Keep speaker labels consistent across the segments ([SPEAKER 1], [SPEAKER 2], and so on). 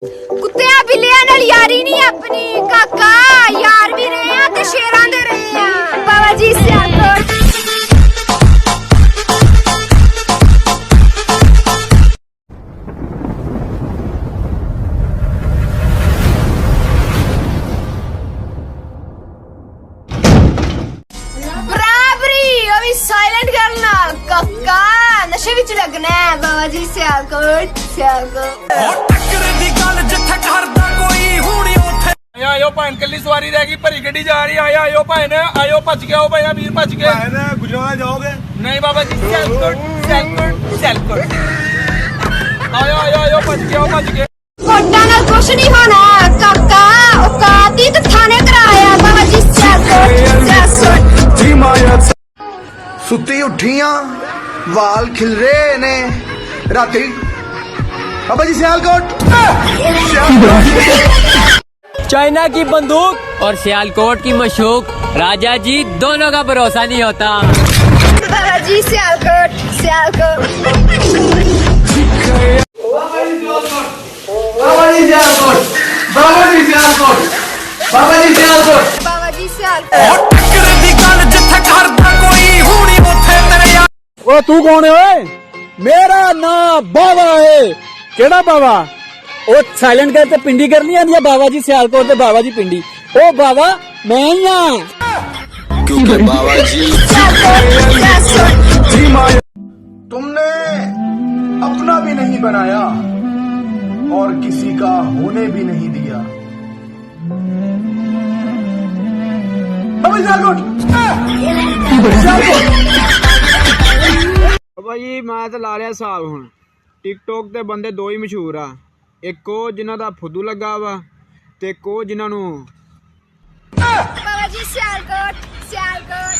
[SPEAKER 1] ਕੁੱਤਿਆਂ ਬਿੱਲਿਆਂ ਨਾਲ ਯਾਰੀ ਨਹੀਂ ਆਪਣੀ ਕਾਕਾ, ਯਾਰ ਵੀ ਰਹੇ ਆ ਤੇ ਸ਼ੇਰਾਂ ਦੇ ਰਹੇ ਆ। ਬਾਬਾ ਜੀ ਸਿਆਲਕੋਟ ਬਰਾਬਰੀ ਉਹ ਵੀ ਸਾਇਲੈਂਟ ਕਰਨਾ ਕਾਕਾ, ਨਸ਼ੇ ਵਿੱਚ ਲੱਗਣਾ ਹੈ। ਬਾਬਾ ਜੀ ਸਿਆਲਕੋਟ ਸਿਆਲਕੋਟ
[SPEAKER 2] ਆਇਓ ਭੈਣ ਕੱਲੀ ਸਵਾਰੀ ਰਹਿ ਗਈ, ਭਰੀ ਗੱਡੀ ਜਾ ਰਹੀ। ਆਇਓ ਭੈਣ, ਆਇਓ ਭੱਜ ਕੇ ਆਓ ਭੈਣ, ਵੀਰ ਭੱਜ ਕੇ।
[SPEAKER 3] ਗੁਜਰਾਤ ਜਾਓਗੇ?
[SPEAKER 2] ਨਹੀਂ ਬਾਬਾ ਜੀ ਸਿਆਲਕੋਟ ਸਿਆਲਕੋਟ ਸਿਆਲਕੋਟ। ਆਇਓ ਭੱਜ ਕੇ ਆਓ ਭੱਜ ਕੇ।
[SPEAKER 1] ਕੋਟਾਂ ਨਾਲ ਕੁਛ ਨਹੀਂ ਹੋਣਾ ਕਾਕਾ, ਔਕਾਤੀ ਤੇ ਥਾਣੇ ਕਰਾਇਆ। ਬਾਬਾ ਜੀ ਸਿਆਲਕੋਟ ਸਿਆਲਕੋਟ।
[SPEAKER 3] ਸੁੱਤੀ ਉੱਠੀਆਂ ਵਾਲ ਖਿਲਰੇ ਨੇ ਰਾਤੀ। ਬਾਬਾ ਜੀ ਸਿਆਲਕੋਟ
[SPEAKER 4] चाइना की बंदूक और सियालकोट की मशूक, राजा जी दोनों का भरोसा नहीं होता।
[SPEAKER 1] बाबा जी सियालकोट सियालकोट।
[SPEAKER 3] ਬਾਬਾ ਜੀ ਸਿਆਲਕੋਟ ਬਾਬਾ ਜੀ ਸਿਆਲਕੋਟ ਬਾਬਾ ਜੀ ਸਿਆਲਕੋਟ।
[SPEAKER 1] बाबा जी सियालकोट।
[SPEAKER 5] ओ तू कौन है ओए? मेरा नाम बाबा है। केड़ा बाबा? ओ साइलेंट करते पिंडी करनी आंदी है। बाबा जी सियालकोट ते बाबा जी पिंडी। ओ बाबा मैं ही हां,
[SPEAKER 3] क्योंकि बाबा जी तुमने अपना भी नहीं बनाया और किसी का होने भी नहीं दिया। बाबा जी
[SPEAKER 5] भाई मैं तो ला लिया हिसाब हुण। टिकटॉक ते बंदे दो ही मशहूर आ, एक ਉਹ ਜਿਨ੍ਹਾਂ ਦਾ ਫੁੱਦੂ ਲੱਗਾ ਵਾ ਤੇ ਇੱਕ ਉਹ ਜਿਨ੍ਹਾਂ ਨੂੰ
[SPEAKER 1] बाबा जी सियालकोट सियालकोट।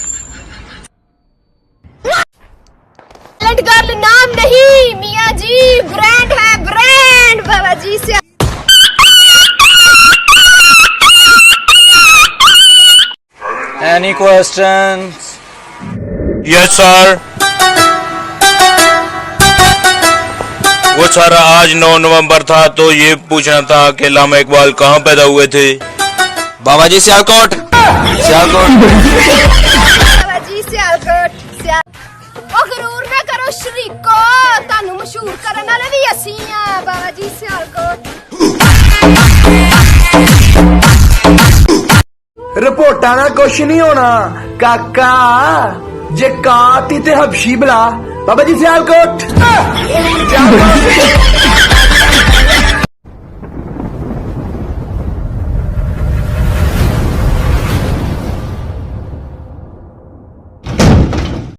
[SPEAKER 1] साइलेंट गर्ल नाम नहीं मियाँ जी, ब्रांड है ब्रांड। बाबा जी सियाल।
[SPEAKER 6] Any questions? Yes, sir. वो सर आज 9 नवंबर था तो ये पूछना था कि लामा इकबाल कहाँ पैदा हुए थे? बाबा जी सियालकोट सियालकोट।
[SPEAKER 1] बाबा जी सियालकोट सियाल। ओ गरूर ना करो शरीको, तानू मशहूर करन वाले भी असी आ। बाबा जी सियालकोट।
[SPEAKER 3] रिपोर्टा ना कुछ नहीं होना काका, जे काती ते हबशी बला। बाबा जी सियालकोट।